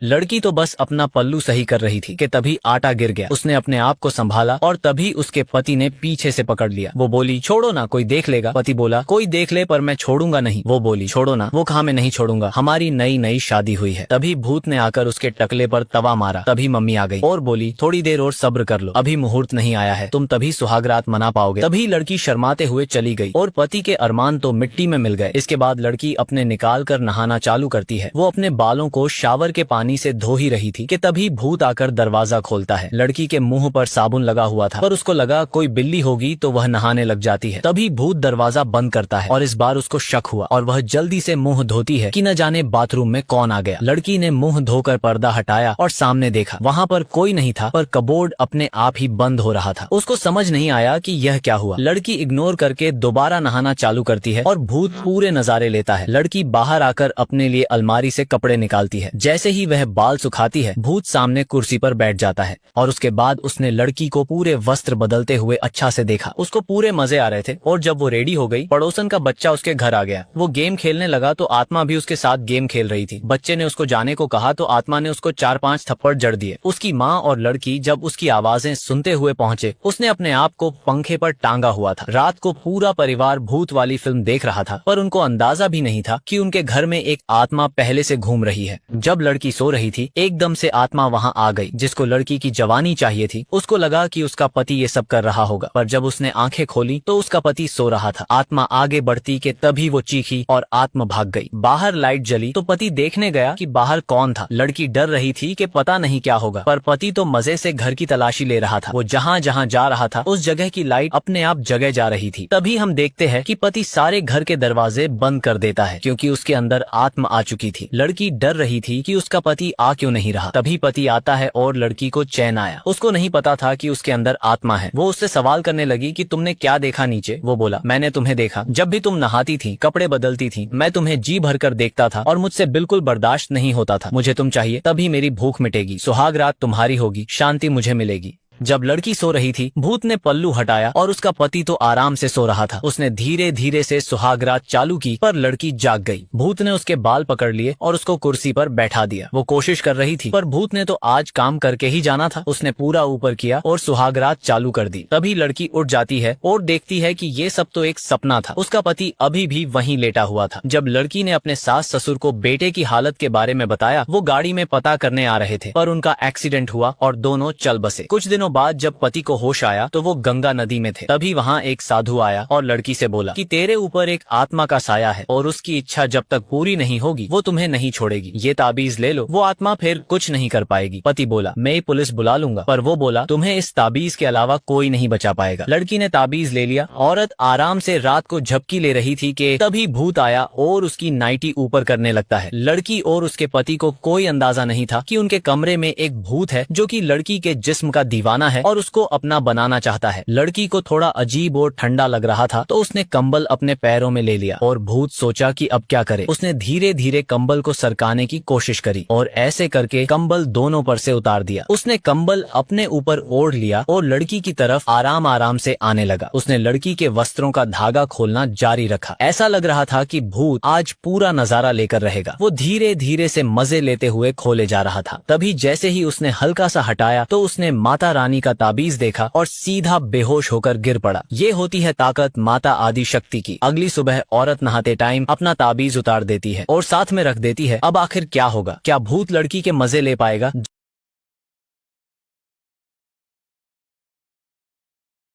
लड़की तो बस अपना पल्लू सही कर रही थी कि तभी आटा गिर गया। उसने अपने आप को संभाला और तभी उसके पति ने पीछे से पकड़ लिया। वो बोली, छोड़ो ना, कोई देख लेगा। पति बोला, कोई देख ले पर मैं छोड़ूंगा नहीं। वो बोली, छोड़ो ना। वो कहा, मैं नहीं छोड़ूंगा, हमारी नई नई शादी हुई है। तभी भूत ने आकर उसके टकले पर तवा मारा। तभी मम्मी आ गई और बोली, थोड़ी देर और सब्र कर लो, अभी मुहूर्त नहीं आया है, तुम तभी सुहागरात मना पाओगे। तभी लड़की शर्माते हुए चली गई और पति के अरमान तो मिट्टी में मिल गए। इसके बाद लड़की अपने निकाल कर नहाना चालू करती है। वो अपने बालों को शावर के पानी से धो ही रही थी कि तभी भूत आकर दरवाजा खोलता है। लड़की के मुंह पर साबुन लगा हुआ था पर उसको लगा कोई बिल्ली होगी तो वह नहाने लग जाती है। तभी भूत दरवाजा बंद करता है और इस बार उसको शक हुआ और वह जल्दी से मुंह धोती है कि न जाने बाथरूम में कौन आ गया। लड़की ने मुंह धोकर पर्दा हटाया और सामने देखा, वहाँ पर कोई नहीं था पर कबोर्ड अपने आप ही बंद हो रहा था। उसको समझ नहीं आया कि यह क्या हुआ। लड़की इग्नोर करके दोबारा नहाना चालू करती है और भूत पूरे नजारे लेता है। लड़की बाहर आकर अपने लिए अलमारी से कपड़े निकालती है। जैसे ही वह बाल सुखाती है, भूत सामने कुर्सी पर बैठ जाता है और उसके बाद उसने लड़की को पूरे वस्त्र बदलते हुए अच्छा से देखा। उसको पूरे मजे आ रहे थे और जब वो रेडी हो गई, पड़ोसन का बच्चा उसके घर आ गया। वो गेम खेलने लगा तो आत्मा भी उसके साथ गेम खेल रही थी। बच्चे ने उसको जाने को कहा तो आत्मा ने उसको 4-5 थप्पड़ जड़ दिए। उसकी माँ और लड़की जब उसकी आवाजें सुनते हुए पहुंचे, उसने अपने आप को पंखे पर टांगा हुआ था। रात को पूरा परिवार भूत वाली फिल्म देख रहा था पर उनको अंदाजा भी नहीं था कि उनके घर में एक आत्मा पहले से घूम रही है। जब लड़की सो रही थी, एकदम से आत्मा वहां आ गई जिसको लड़की की जवानी चाहिए थी। उसको लगा कि उसका पति ये सब कर रहा होगा पर जब उसने आंखें खोली तो उसका पति सो रहा था। आत्मा आगे बढ़ती कि तभी वो चीखी और आत्मा भाग गई। बाहर लाइट जली तो पति देखने गया कि बाहर कौन था। लड़की डर रही थी कि पता नहीं क्या होगा पर पति तो मजे से घर की तलाशी ले रहा था। वो जहाँ जहाँ जा रहा था उस जगह की लाइट अपने आप जगह जा रही थी। तभी हम देखते हैं कि पति सारे घर के दरवाजे बंद कर देता है क्योंकि उसके अंदर आत्मा आ चुकी थी। लड़की डर रही थी कि उसका पति आ क्यों नहीं रहा। तभी पति आता है और लड़की को चैन आया। उसको नहीं पता था कि उसके अंदर आत्मा है। वो उससे सवाल करने लगी कि तुमने क्या देखा नीचे। वो बोला, मैंने तुम्हें देखा, जब भी तुम नहाती थी, कपड़े बदलती थी, मैं तुम्हें जी भर कर देखता था और मुझसे बिल्कुल बर्दाश्त नहीं होता था। मुझे तुम चाहिए, तभी मेरी भूख मिटेगी, सुहाग रात तुम्हारी होगी, शांति मुझे मिलेगी। जब लड़की सो रही थी, भूत ने पल्लू हटाया और उसका पति तो आराम से सो रहा था। उसने धीरे धीरे से सुहागरात चालू की पर लड़की जाग गई। भूत ने उसके बाल पकड़ लिए और उसको कुर्सी पर बैठा दिया। वो कोशिश कर रही थी पर भूत ने तो आज काम करके ही जाना था। उसने पूरा ऊपर किया और सुहागरात चालू कर दी। तभी लड़की उठ जाती है और देखती है कि ये सब तो एक सपना था। उसका पति अभी भी वहीं लेटा हुआ था। जब लड़की ने अपने सास ससुर को बेटे की हालत के बारे में बताया, वो गाड़ी में पता करने आ रहे थे पर उनका एक्सीडेंट हुआ और दोनों चल बसे। कुछ दिनों बाद जब पति को होश आया तो वो गंगा नदी में थे। तभी वहाँ एक साधु आया और लड़की से बोला कि तेरे ऊपर एक आत्मा का साया है और उसकी इच्छा जब तक पूरी नहीं होगी वो तुम्हें नहीं छोड़ेगी। ये ताबीज ले लो, वो आत्मा फिर कुछ नहीं कर पाएगी। पति बोला, मैं पुलिस बुला लूंगा, पर वो बोला, तुम्हें इस ताबीज के अलावा कोई नहीं बचा पाएगा। लड़की ने ताबीज ले लिया। औरत आराम से रात को झपकी ले रही थी कि तभी भूत आया और उसकी नाइटी ऊपर करने लगता है। लड़की और उसके पति को कोई अंदाजा नहीं था कि उनके कमरे में एक भूत है जो कि लड़की के जिस्म का दीवाना है और उसको अपना बनाना चाहता है। लड़की को थोड़ा अजीब और ठंडा लग रहा था तो उसने कंबल अपने पैरों में ले लिया और भूत सोचा कि अब क्या करे। उसने धीरे धीरे कंबल को सरकाने की कोशिश करी और ऐसे करके कंबल दोनों पर से उतार दिया। उसने कंबल अपने ऊपर ओढ़ लिया और लड़की की तरफ आराम आराम से आने लगा। उसने लड़की के वस्त्रों का धागा खोलना जारी रखा। ऐसा लग रहा था कि भूत आज पूरा नजारा लेकर रहेगा। वो धीरे धीरे से मजे लेते हुए खोले जा रहा था। तभी जैसे ही उसने हल्का सा हटाया तो उसने माता रानी का ताबीज देखा और सीधा बेहोश होकर गिर पड़ा। ये होती है ताकत माता आदि शक्ति की। अगली सुबह औरत नहाते टाइम अपना ताबीज उतार देती है और साथ में रख देती है। अब आखिर क्या होगा? क्या भूत लड़की के मजे ले पाएगा?